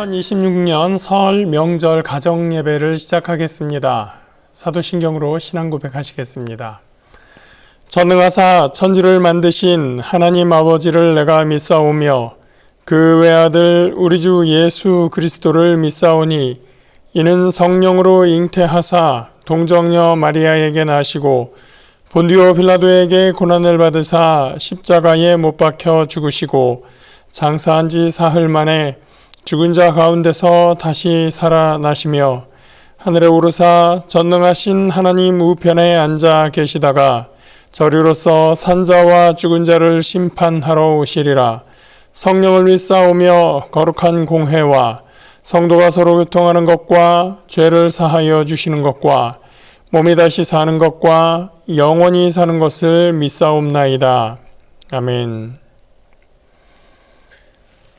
2026년 설 명절 가정 예배를 시작하겠습니다. 사도신경으로 신앙 고백하시겠습니다. 전능하사 천지를 만드신 하나님 아버지를 내가 믿사오며 그 외아들 우리 주 예수 그리스도를 믿사오니 이는 성령으로 잉태하사 동정녀 마리아에게 나시고 본디오 빌라도에게 고난을 받으사 십자가에 못 박혀 죽으시고 장사한 지 사흘 만에 죽은 자 가운데서 다시 살아나시며 하늘에 오르사 전능하신 하나님 우편에 앉아 계시다가 저리로서 산자와 죽은 자를 심판하러 오시리라. 성령을 믿사오며 거룩한 공회와 성도가 서로 교통하는 것과 죄를 사하여 주시는 것과 몸이 다시 사는 것과 영원히 사는 것을 믿사옵나이다. 아멘.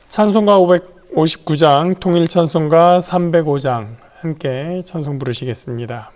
찬송가 559장, 통일찬송가 305장 함께 찬송 부르시겠습니다.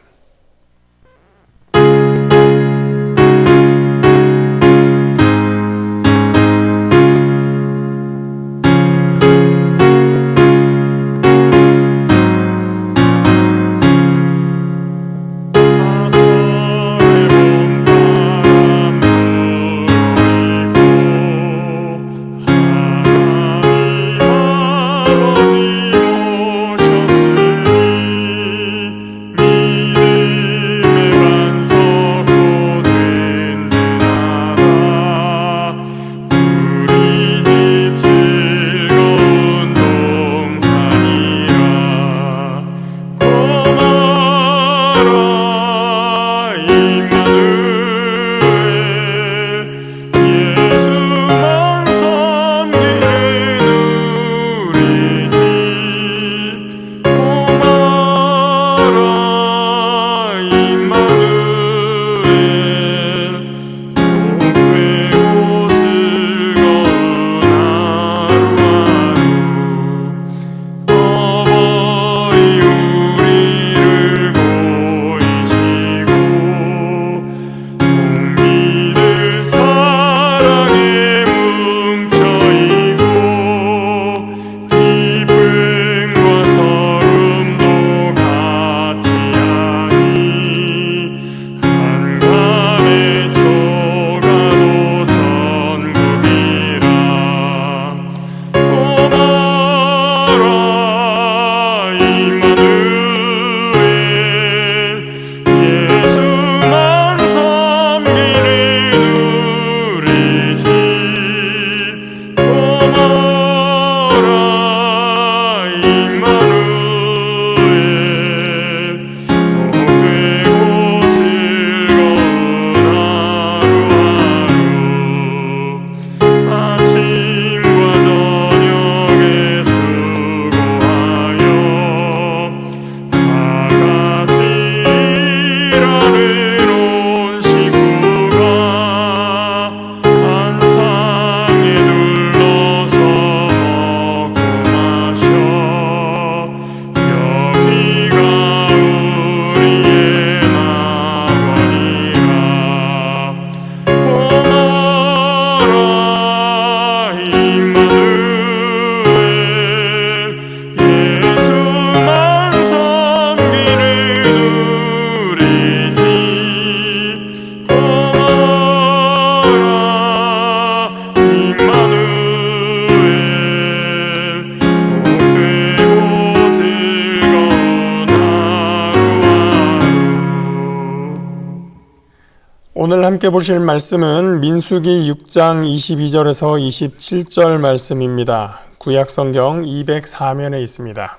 오늘 함께 보실 말씀은 민수기 6장 22절에서 27절 말씀입니다. 구약성경 204면에 있습니다.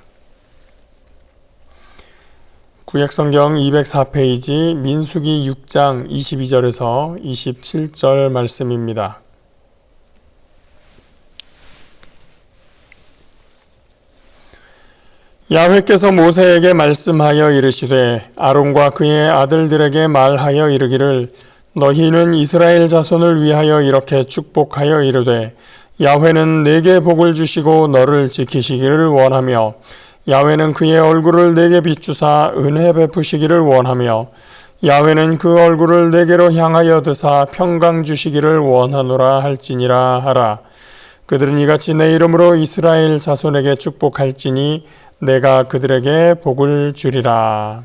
구약성경 204페이지 민수기 6장 22절에서 27절 말씀입니다. 야훼께서 모세에게 말씀하여 이르시되 아론과 그의 아들들에게 말하여 이르기를 너희는 이스라엘 자손을 위하여 이렇게 축복하여 이르되 야훼는 내게 복을 주시고 너를 지키시기를 원하며 야훼는 그의 얼굴을 내게 비추사 은혜 베푸시기를 원하며 야훼는 그 얼굴을 내게로 향하여 드사 평강 주시기를 원하노라 할지니라 하라. 그들은 이같이 내 이름으로 이스라엘 자손에게 축복할지니 내가 그들에게 복을 주리라.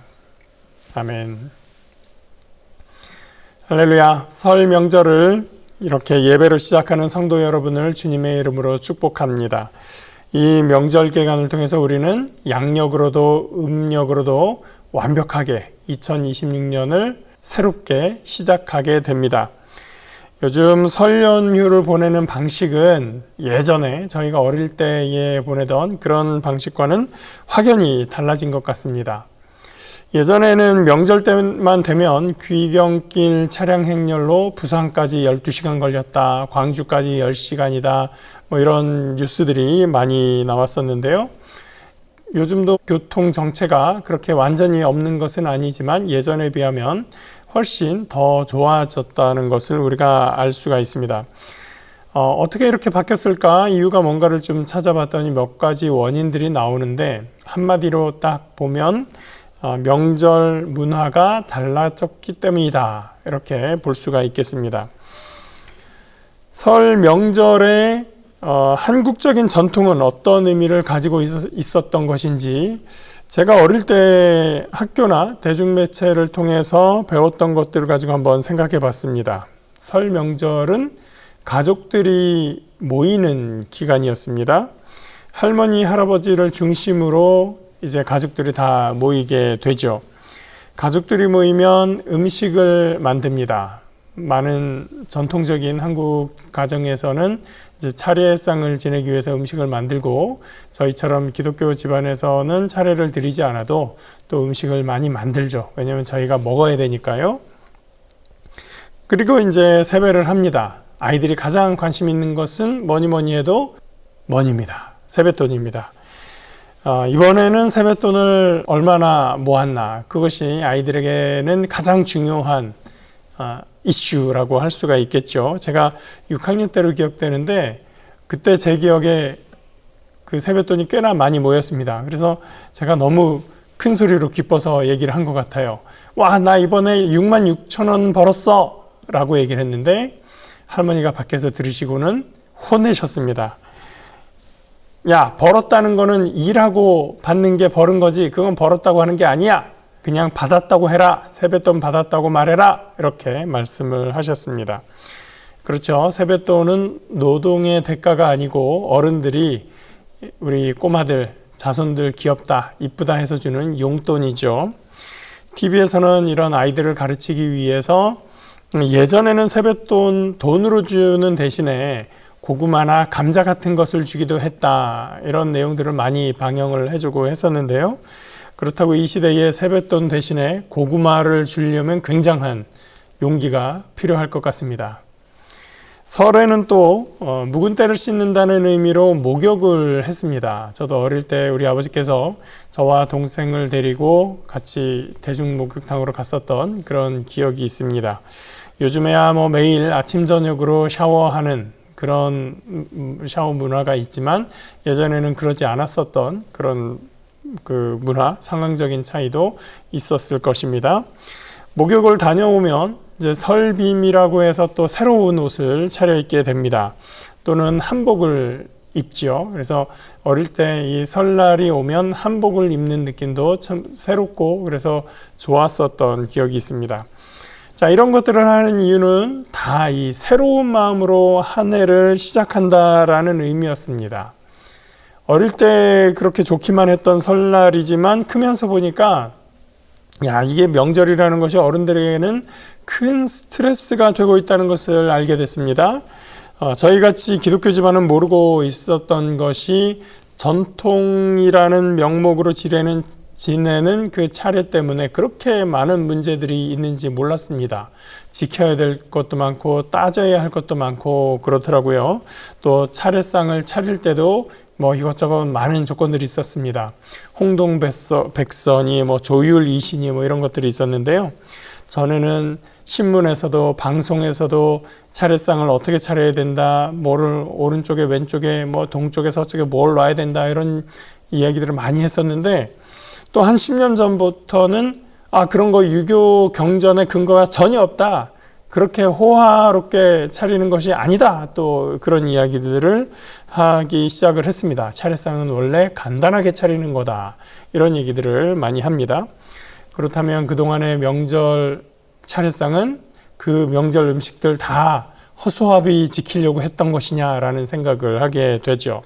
아멘. 할렐루야. 설 명절을 이렇게 예배로 시작하는 성도 여러분을 주님의 이름으로 축복합니다. 이 명절 기간을 통해서 우리는 양력으로도 음력으로도 완벽하게 2026년을 새롭게 시작하게 됩니다. 요즘 설 연휴를 보내는 방식은 예전에 저희가 어릴 때에 보내던 그런 방식과는 확연히 달라진 것 같습니다. 예전에는 명절 때만 되면 귀경길 차량 행렬로 부산까지 12시간 걸렸다, 광주까지 10시간이다, 이런 뉴스들이 많이 나왔었는데요. 요즘도 교통 정체가 그렇게 완전히 없는 것은 아니지만 예전에 비하면 훨씬 더 좋아졌다는 것을 우리가 알 수가 있습니다. 어떻게 이렇게 바뀌었을까? 이유가 뭔가를 좀 찾아봤더니 몇 가지 원인들이 나오는데 한마디로 딱 보면 명절 문화가 달라졌기 때문이다, 이렇게 볼 수가 있겠습니다. 설 명절에 한국적인 전통은 어떤 의미를 가지고 있었던 것인지 제가 어릴 때 학교나 대중매체를 통해서 배웠던 것들을 가지고 한번 생각해 봤습니다. 설 명절은 가족들이 모이는 기간이었습니다. 할머니, 할아버지를 중심으로 이제 가족들이 다 모이게 되죠. 가족들이 모이면 음식을 만듭니다. 많은 전통적인 한국 가정에서는 이제 차례상을 지내기 위해서 음식을 만들고, 저희처럼 기독교 집안에서는 차례를 드리지 않아도 또 음식을 많이 만들죠. 왜냐하면 저희가 먹어야 되니까요. 그리고 이제 세배를 합니다. 아이들이 가장 관심 있는 것은 뭐니 해도 뭐니입니다. 세뱃돈입니다. 이번에는 세뱃돈을 얼마나 모았나, 그것이 아이들에게는 가장 중요한 이슈라고 할 수가 있겠죠. 제가 6학년 때로 기억되는데 그때 제 기억에 그 세뱃돈이 꽤나 많이 모였습니다. 그래서 제가 너무 큰 소리로 기뻐서 얘기를 한 것 같아요. 와, 나 이번에 66,000원 벌었어! 라고 얘기를 했는데 할머니가 밖에서 들으시고는 혼내셨습니다. 야, 벌었다는 거는 일하고 받는 게 벌은 거지, 그건 벌었다고 하는 게 아니야. 그냥 받았다고 해라. 세뱃돈 받았다고 말해라. 이렇게 말씀을 하셨습니다. 그렇죠. 세뱃돈은 노동의 대가가 아니고 어른들이 우리 꼬마들, 자손들 귀엽다, 이쁘다 해서 주는 용돈이죠. TV에서는 이런 아이들을 가르치기 위해서 예전에는 세뱃돈 돈으로 주는 대신에 고구마나 감자 같은 것을 주기도 했다, 이런 내용들을 많이 방영을 해주고 했었는데요. 그렇다고 이 시대에 세뱃돈 대신에 고구마를 주려면 굉장한 용기가 필요할 것 같습니다. 설에는 또 묵은 때를 씻는다는 의미로 목욕을 했습니다. 저도 어릴 때 우리 아버지께서 저와 동생을 데리고 같이 대중목욕탕으로 갔었던 그런 기억이 있습니다. 요즘에야 매일 아침 저녁으로 샤워하는 그런 샤워 문화가 있지만 예전에는 그러지 않았었던 그런 그 문화, 상황적인 차이도 있었을 것입니다. 목욕을 다녀오면 이제 설빔이라고 해서 또 새로운 옷을 차려입게 됩니다. 또는 한복을 입죠. 그래서 어릴 때 이 설날이 오면 한복을 입는 느낌도 참 새롭고 그래서 좋았었던 기억이 있습니다. 자, 이런 것들을 하는 이유는 다 이 새로운 마음으로 한 해를 시작한다라는 의미였습니다. 어릴 때 그렇게 좋기만 했던 설날이지만 크면서 보니까 이게 명절이라는 것이 어른들에게는 큰 스트레스가 되고 있다는 것을 알게 됐습니다. 저희같이 기독교 집안은 모르고 있었던 것이 전통이라는 명목으로 지내는 그 차례 때문에 그렇게 많은 문제들이 있는지 몰랐습니다. 지켜야 될 것도 많고 따져야 할 것도 많고 그렇더라고요. 또 차례상을 차릴 때도 이것저것 많은 조건들이 있었습니다. 홍동백선이 조율 이신이 이런 것들이 있었는데요. 전에는 신문에서도 방송에서도 차례상을 어떻게 차려야 된다, 뭐를 오른쪽에 왼쪽에 동쪽에 서쪽에 뭘 놔야 된다, 이런 이야기들을 많이 했었는데 또 한 10년 전부터는 그런 거 유교 경전에 근거가 전혀 없다, 그렇게 호화롭게 차리는 것이 아니다. 또 그런 이야기들을 하기 시작을 했습니다. 차례상은 원래 간단하게 차리는 거다. 이런 얘기들을 많이 합니다. 그렇다면 그동안의 명절 차례상은 그 명절 음식들 다 허수아비 지키려고 했던 것이냐라는 생각을 하게 되죠.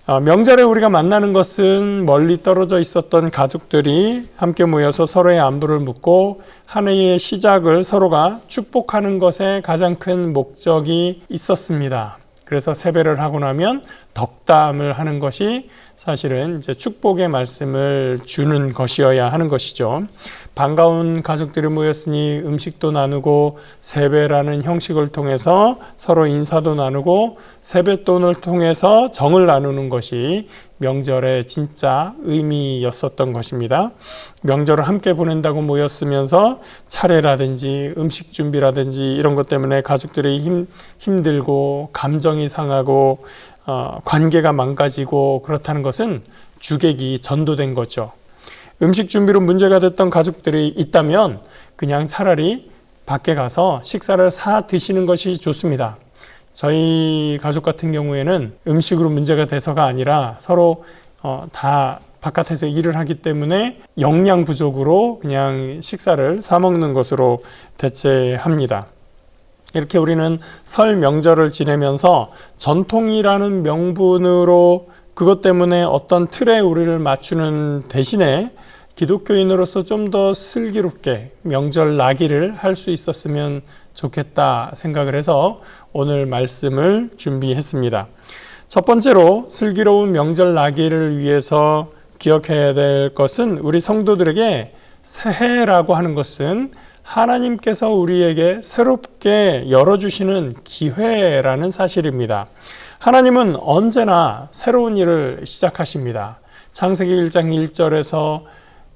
명절에 우리가 만나는 것은 멀리 떨어져 있었던 가족들이 함께 모여서 서로의 안부를 묻고 한 해의 시작을 서로가 축복하는 것에 가장 큰 목적이 있었습니다. 그래서 세배를 하고 나면 덕담을 하는 것이 사실은 이제 축복의 말씀을 주는 것이어야 하는 것이죠. 반가운 가족들이 모였으니 음식도 나누고 세배라는 형식을 통해서 서로 인사도 나누고 세뱃돈을 통해서 정을 나누는 것이 명절의 진짜 의미였었던 것입니다. 명절을 함께 보낸다고 모였으면서 차례라든지 음식 준비라든지 이런 것 때문에 가족들이 힘들고 감정이 상하고 관계가 망가지고 그렇다는 것은 주객이 전도된 거죠. 음식 준비로 문제가 됐던 가족들이 있다면 그냥 차라리 밖에 가서 식사를 사 드시는 것이 좋습니다. 저희 가족 같은 경우에는 음식으로 문제가 돼서가 아니라 서로 다 바깥에서 일을 하기 때문에 영양 부족으로 그냥 식사를 사 먹는 것으로 대체합니다. 이렇게 우리는 설 명절을 지내면서 전통이라는 명분으로 그것 때문에 어떤 틀에 우리를 맞추는 대신에 기독교인으로서 좀 더 슬기롭게 명절 나기를 할 수 있었으면 좋겠다 생각을 해서 오늘 말씀을 준비했습니다. 첫 번째로 슬기로운 명절 나기를 위해서 기억해야 될 것은 우리 성도들에게 새해라고 하는 것은 하나님께서 우리에게 새롭게 열어주시는 기회라는 사실입니다. 하나님은 언제나 새로운 일을 시작하십니다. 창세기 1장 1절에서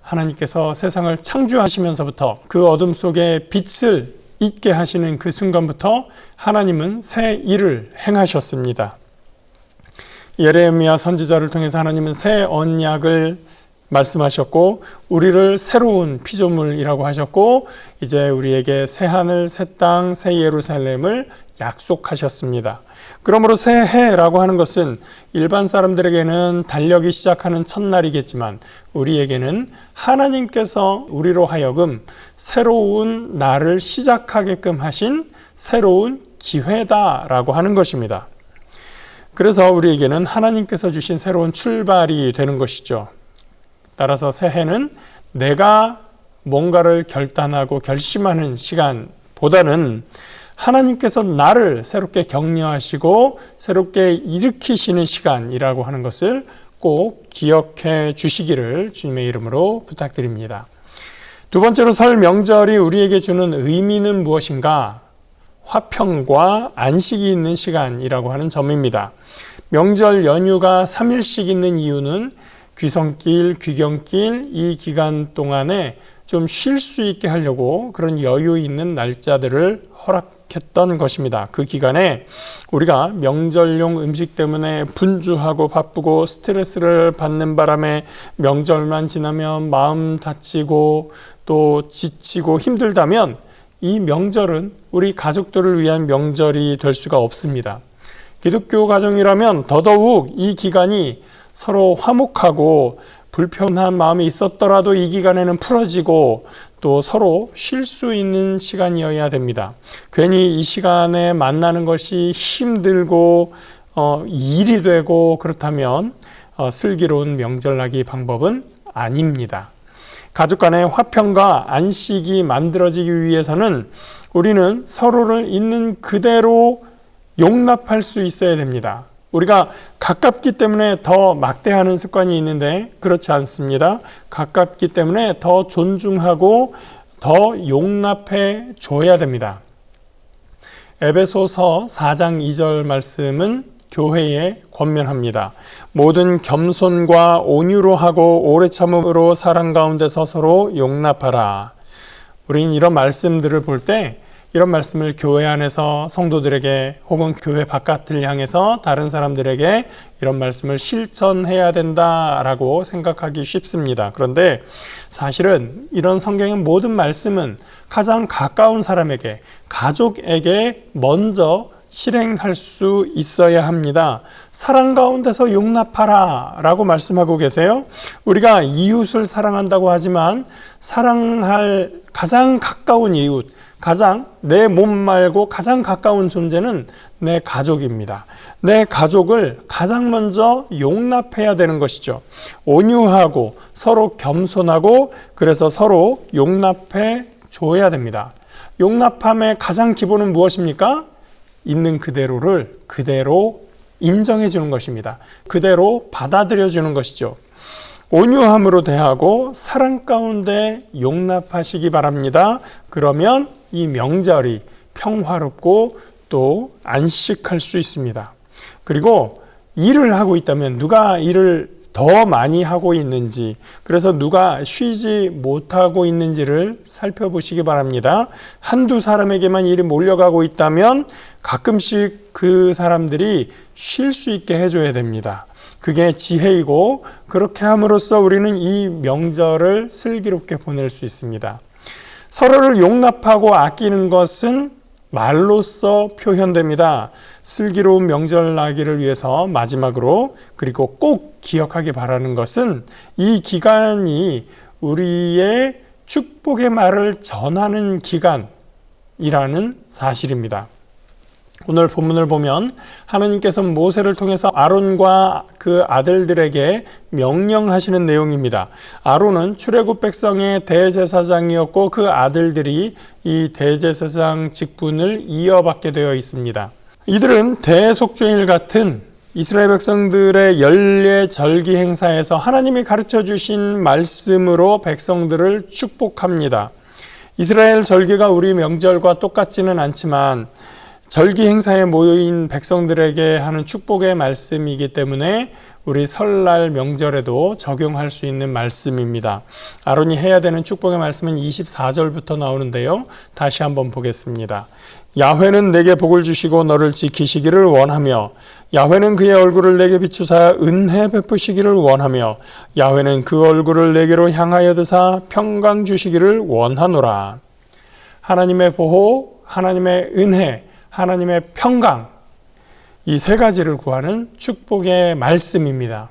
하나님께서 세상을 창조하시면서부터 그 어둠 속에 빛을 있게 하시는 그 순간부터 하나님은 새 일을 행하셨습니다. 예레미야 선지자를 통해서 하나님은 새 언약을 말씀하셨고 우리를 새로운 피조물이라고 하셨고 이제 우리에게 새 하늘, 새 땅, 새 예루살렘을 약속하셨습니다. 그러므로 새해라고 하는 것은 일반 사람들에게는 달력이 시작하는 첫날이겠지만 우리에게는 하나님께서 우리로 하여금 새로운 날을 시작하게끔 하신 새로운 기회다라고 하는 것입니다. 그래서 우리에게는 하나님께서 주신 새로운 출발이 되는 것이죠. 따라서 새해는 내가 뭔가를 결단하고 결심하는 시간보다는 하나님께서 나를 새롭게 격려하시고 새롭게 일으키시는 시간이라고 하는 것을 꼭 기억해 주시기를 주님의 이름으로 부탁드립니다. 두 번째로 설 명절이 우리에게 주는 의미는 무엇인가? 화평과 안식이 있는 시간이라고 하는 점입니다. 명절 연휴가 3일씩 있는 이유는 귀성길, 귀경길 이 기간 동안에 좀 쉴 수 있게 하려고 그런 여유 있는 날짜들을 허락했던 것입니다. 그 기간에 우리가 명절용 음식 때문에 분주하고 바쁘고 스트레스를 받는 바람에 명절만 지나면 마음 다치고 또 지치고 힘들다면 이 명절은 우리 가족들을 위한 명절이 될 수가 없습니다. 기독교 가정이라면 더더욱 이 기간이 서로 화목하고 불편한 마음이 있었더라도 이 기간에는 풀어지고 또 서로 쉴 수 있는 시간이어야 됩니다. 괜히 이 시간에 만나는 것이 힘들고 일이 되고 그렇다면 슬기로운 명절나기 방법은 아닙니다. 가족 간의 화평과 안식이 만들어지기 위해서는 우리는 서로를 있는 그대로 용납할 수 있어야 됩니다. 우리가 가깝기 때문에 더 막대하는 습관이 있는데 그렇지 않습니다. 가깝기 때문에 더 존중하고 더 용납해 줘야 됩니다. 에베소서 4장 2절 말씀은 교회에 권면합니다. 모든 겸손과 온유로 하고 오래 참음으로 사랑 가운데서 서로 용납하라. 우리는 이런 말씀들을 볼 때 이런 말씀을 교회 안에서 성도들에게 혹은 교회 바깥을 향해서 다른 사람들에게 이런 말씀을 실천해야 된다라고 생각하기 쉽습니다. 그런데 사실은 이런 성경의 모든 말씀은 가장 가까운 사람에게, 가족에게 먼저 실행할 수 있어야 합니다. 사랑 가운데서 용납하라 라고 말씀하고 계세요. 우리가 이웃을 사랑한다고 하지만 사랑할 가장 가까운 이웃, 가장 내 몸 말고 가장 가까운 존재는 내 가족입니다. 내 가족을 가장 먼저 용납해야 되는 것이죠. 온유하고 서로 겸손하고 그래서 서로 용납해 줘야 됩니다. 용납함의 가장 기본은 무엇입니까? 있는 그대로를 그대로 인정해 주는 것입니다. 그대로 받아들여 주는 것이죠. 온유함으로 대하고 사랑 가운데 용납하시기 바랍니다. 그러면 이 명절이 평화롭고 또 안식할 수 있습니다. 그리고 일을 하고 있다면 누가 일을 더 많이 하고 있는지, 그래서 누가 쉬지 못하고 있는지를 살펴보시기 바랍니다. 한두 사람에게만 일이 몰려가고 있다면 가끔씩 그 사람들이 쉴 수 있게 해줘야 됩니다. 그게 지혜이고, 그렇게 함으로써 우리는 이 명절을 슬기롭게 보낼 수 있습니다. 서로를 용납하고 아끼는 것은 말로써 표현됩니다. 슬기로운 명절 나기를 위해서 마지막으로, 그리고 꼭 기억하기 바라는 것은 이 기간이 우리의 축복의 말을 전하는 기간이라는 사실입니다. 오늘 본문을 보면 하나님께서 모세를 통해서 아론과 그 아들들에게 명령하시는 내용입니다. 아론은 출애굽 백성의 대제사장이었고 그 아들들이 이 대제사장 직분을 이어받게 되어 있습니다. 이들은 대속죄일 같은 이스라엘 백성들의 연례 절기 행사에서 하나님이 가르쳐 주신 말씀으로 백성들을 축복합니다. 이스라엘 절기가 우리 명절과 똑같지는 않지만 절기 행사에 모인 백성들에게 하는 축복의 말씀이기 때문에 우리 설날 명절에도 적용할 수 있는 말씀입니다. 아론이 해야 되는 축복의 말씀은 24절부터 나오는데요. 다시 한번 보겠습니다. 야훼는 내게 복을 주시고 너를 지키시기를 원하며, 야훼는 그의 얼굴을 내게 비추사 은혜 베푸시기를 원하며, 야훼는 그 얼굴을 내게로 향하여 드사 평강 주시기를 원하노라. 하나님의 보호, 하나님의 은혜, 하나님의 평강, 이 세 가지를 구하는 축복의 말씀입니다.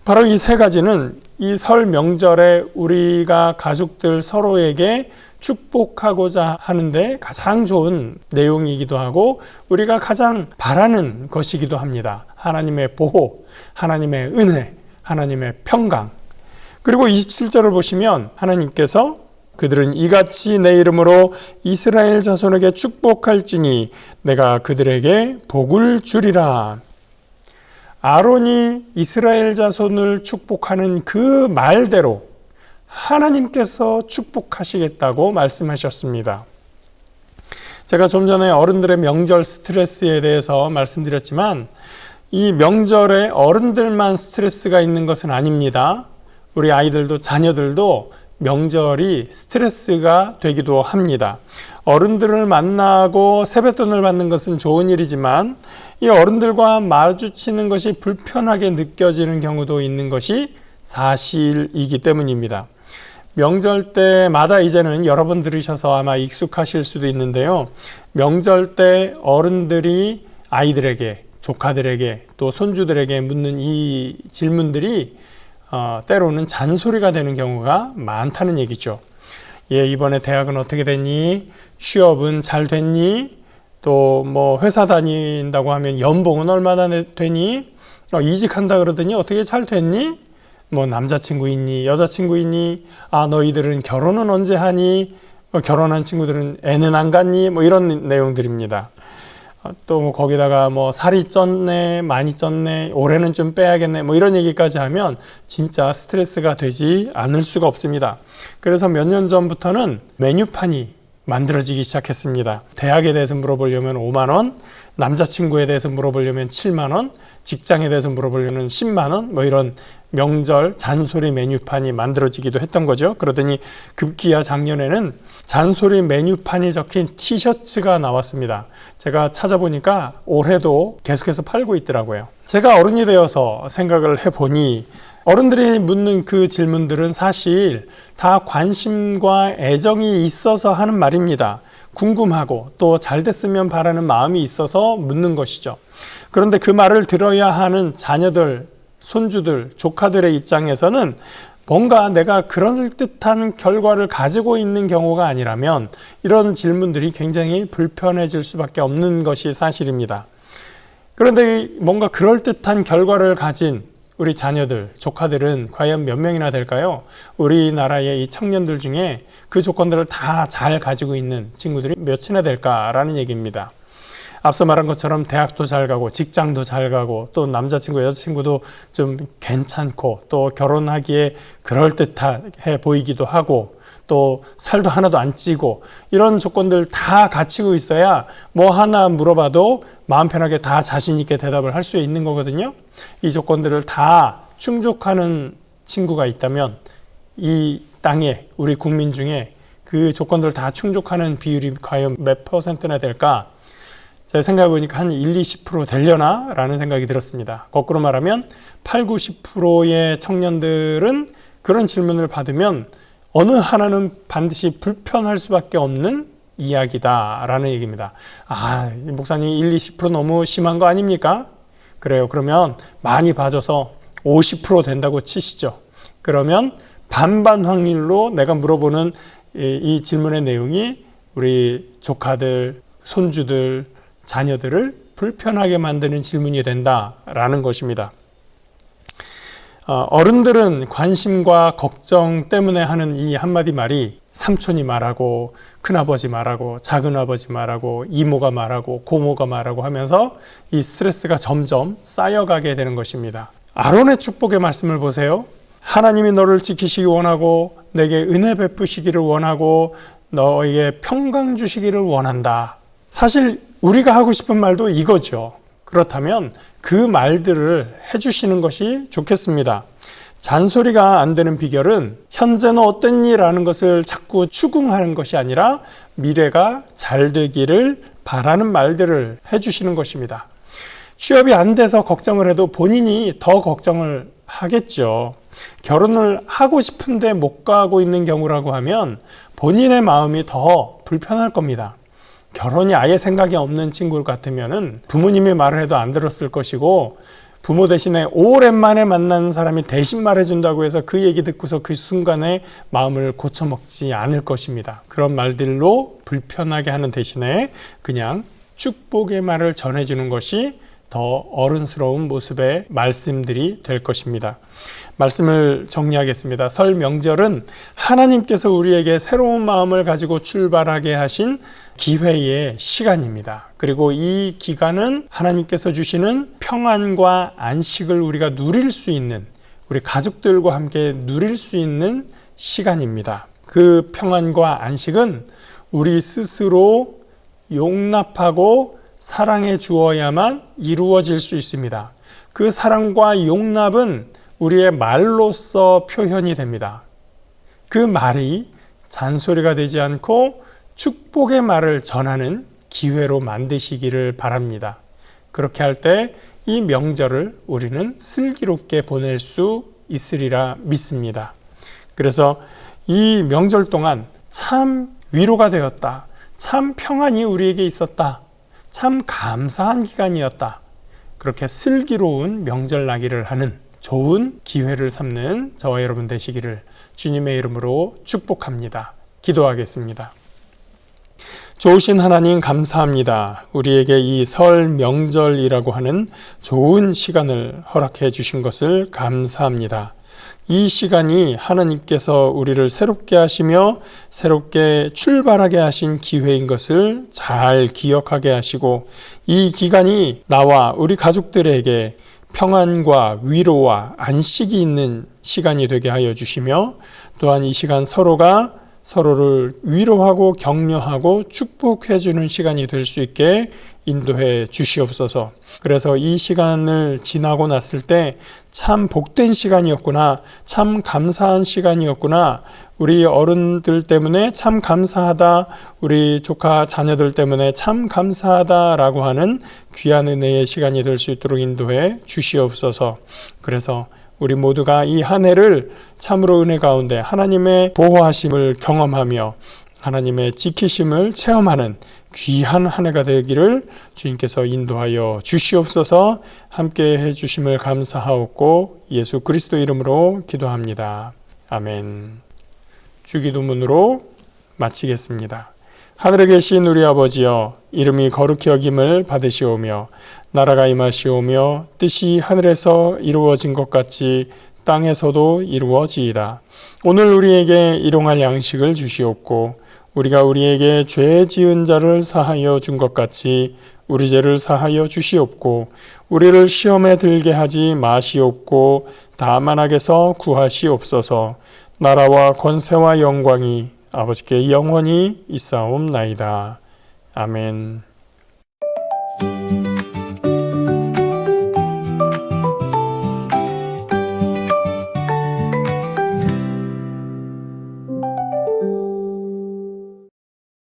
바로 이 세 가지는 이 설 명절에 우리가 가족들 서로에게 축복하고자 하는데 가장 좋은 내용이기도 하고 우리가 가장 바라는 것이기도 합니다. 하나님의 보호, 하나님의 은혜, 하나님의 평강. 그리고 27절을 보시면 하나님께서 그들은 이같이 내 이름으로 이스라엘 자손에게 축복할지니 내가 그들에게 복을 주리라. 아론이 이스라엘 자손을 축복하는 그 말대로 하나님께서 축복하시겠다고 말씀하셨습니다. 제가 좀 전에 어른들의 명절 스트레스에 대해서 말씀드렸지만 이 명절에 어른들만 스트레스가 있는 것은 아닙니다. 우리 아이들도 자녀들도 명절이 스트레스가 되기도 합니다. 어른들을 만나고 세뱃돈을 받는 것은 좋은 일이지만 이 어른들과 마주치는 것이 불편하게 느껴지는 경우도 있는 것이 사실이기 때문입니다. 명절 때마다 이제는 여러 번 들으셔서 아마 익숙하실 수도 있는데요. 명절 때 어른들이 아이들에게, 조카들에게, 또 손주들에게 묻는 이 질문들이 때로는 잔소리가 되는 경우가 많다는 얘기죠. 이번에 대학은 어떻게 됐니? 취업은 잘 됐니? 또 뭐 회사 다닌다고 하면 연봉은 얼마나 되니? 이직한다 그러더니 어떻게 잘 됐니? 뭐 남자친구 있니? 여자친구 있니? 너희들은 결혼은 언제 하니? 결혼한 친구들은 애는 안 갔니? 뭐 이런 내용들입니다. 또 뭐 거기다가 뭐 살이 쪘네, 많이 쪘네, 올해는 좀 빼야겠네, 뭐 이런 얘기까지 하면 진짜 스트레스가 되지 않을 수가 없습니다. 그래서 몇 년 전부터는 메뉴판이 만들어지기 시작했습니다. 대학에 대해서 물어보려면 5만 원, 남자친구에 대해서 물어보려면 7만 원, 직장에 대해서 물어보려면 10만 원, 뭐 이런 명절 잔소리 메뉴판이 만들어지기도 했던 거죠. 그러더니 급기야 작년에는 잔소리 메뉴판이 적힌 티셔츠가 나왔습니다. 제가 찾아보니까 올해도 계속해서 팔고 있더라고요. 제가 어른이 되어서 생각을 해보니 어른들이 묻는 그 질문들은 사실 다 관심과 애정이 있어서 하는 말입니다. 궁금하고 또 잘 됐으면 바라는 마음이 있어서 묻는 것이죠. 그런데 그 말을 들어야 하는 자녀들, 손주들, 조카들의 입장에서는 뭔가 내가 그럴듯한 결과를 가지고 있는 경우가 아니라면 이런 질문들이 굉장히 불편해질 수밖에 없는 것이 사실입니다. 그런데 뭔가 그럴듯한 결과를 가진 우리 자녀들, 조카들은 과연 몇 명이나 될까요? 우리나라의 이 청년들 중에 그 조건들을 다 잘 가지고 있는 친구들이 몇이나 될까라는 얘기입니다. 앞서 말한 것처럼 대학도 잘 가고 직장도 잘 가고 또 남자친구, 여자친구도 좀 괜찮고 또 결혼하기에 그럴듯해 보이기도 하고 또 살도 하나도 안 찌고 이런 조건들 다 갖추고 있어야 뭐 하나 물어봐도 마음 편하게 다 자신 있게 대답을 할 수 있는 거거든요. 이 조건들을 다 충족하는 친구가 있다면 이 땅에 우리 국민 중에 그 조건들을 다 충족하는 비율이 과연 몇 %나 될까? 제가 생각해 보니까 한 1, 20% 되려나? 라는 생각이 들었습니다. 거꾸로 말하면 8, 90%의 청년들은 그런 질문을 받으면 어느 하나는 반드시 불편할 수밖에 없는 이야기다라는 얘기입니다. 아, 목사님 1, 20% 너무 심한 거 아닙니까? 그래요. 그러면 많이 봐줘서 50% 된다고 치시죠. 그러면 반반 확률로 내가 물어보는 이 질문의 내용이 우리 조카들, 손주들, 자녀들을 불편하게 만드는 질문이 된다라는 것입니다. 어른들은 관심과 걱정 때문에 하는 이 한마디 말이 삼촌이 말하고 큰아버지 말하고 작은아버지 말하고 이모가 말하고 고모가 말하고 하면서 이 스트레스가 점점 쌓여가게 되는 것입니다. 아론의 축복의 말씀을 보세요. 하나님이 너를 지키시기 원하고 내게 은혜 베푸시기를 원하고 너에게 평강 주시기를 원한다. 사실 우리가 하고 싶은 말도 이거죠. 그렇다면 그 말들을 해주시는 것이 좋겠습니다. 잔소리가 안 되는 비결은 현재는 어땠니? 라는 것을 자꾸 추궁하는 것이 아니라 미래가 잘 되기를 바라는 말들을 해주시는 것입니다. 취업이 안 돼서 걱정을 해도 본인이 더 걱정을 하겠죠. 결혼을 하고 싶은데 못 가고 있는 경우라고 하면 본인의 마음이 더 불편할 겁니다. 결혼이 아예 생각이 없는 친구 같으면은 부모님이 말을 해도 안 들었을 것이고 부모 대신에 오랜만에 만난 사람이 대신 말해준다고 해서 그 얘기 듣고서 그 순간에 마음을 고쳐먹지 않을 것입니다. 그런 말들로 불편하게 하는 대신에 그냥 축복의 말을 전해주는 것이 더 어른스러운 모습의 말씀들이 될 것입니다. 말씀을 정리하겠습니다. 설 명절은 하나님께서 우리에게 새로운 마음을 가지고 출발하게 하신 기회의 시간입니다. 그리고 이 기간은 하나님께서 주시는 평안과 안식을 우리가 누릴 수 있는, 우리 가족들과 함께 누릴 수 있는 시간입니다. 그 평안과 안식은 우리 스스로 용납하고 사랑해 주어야만 이루어질 수 있습니다. 그 사랑과 용납은 우리의 말로써 표현이 됩니다. 그 말이 잔소리가 되지 않고 축복의 말을 전하는 기회로 만드시기를 바랍니다. 그렇게 할 때 이 명절을 우리는 슬기롭게 보낼 수 있으리라 믿습니다. 그래서 이 명절 동안 참 위로가 되었다. 참 평안이 우리에게 있었다. 참 감사한 기간이었다. 그렇게 슬기로운 명절나기를 하는 좋은 기회를 삼는 저와 여러분 되시기를 주님의 이름으로 축복합니다. 기도하겠습니다. 좋으신 하나님 감사합니다. 우리에게 이 설 명절이라고 하는 좋은 시간을 허락해 주신 것을 감사합니다. 이 시간이 하나님께서 우리를 새롭게 하시며 새롭게 출발하게 하신 기회인 것을 잘 기억하게 하시고 이 기간이 나와 우리 가족들에게 평안과 위로와 안식이 있는 시간이 되게 하여 주시며 또한 이 시간 서로가 서로를 위로하고 격려하고 축복해 주는 시간이 될 수 있게 인도해 주시옵소서. 그래서 이 시간을 지나고 났을 때 참 복된 시간이었구나, 참 감사한 시간이었구나, 우리 어른들 때문에 참 감사하다, 우리 조카 자녀들 때문에 참 감사하다라고 하는 귀한 은혜의 시간이 될 수 있도록 인도해 주시옵소서. 그래서 우리 모두가 이 한 해를 참으로 은혜 가운데 하나님의 보호하심을 경험하며 하나님의 지키심을 체험하는 귀한 한 해가 되기를 주님께서 인도하여 주시옵소서. 함께 해주심을 감사하옵고 예수 그리스도 이름으로 기도합니다. 아멘. 주기도문으로 마치겠습니다. 하늘에 계신 우리 아버지여, 이름이 거룩히 여김을 받으시오며 나라가 임하시오며 뜻이 하늘에서 이루어진 것 같이 땅에서도 이루어지이다. 오늘 우리에게 일용할 양식을 주시옵고 우리가 우리에게 죄 지은 자를 사하여 준 것 같이 우리 죄를 사하여 주시옵고 우리를 시험에 들게 하지 마시옵고 다만 악에서 구하시옵소서. 나라와 권세와 영광이 아버지께 영원히 있사옵나이다. 아멘.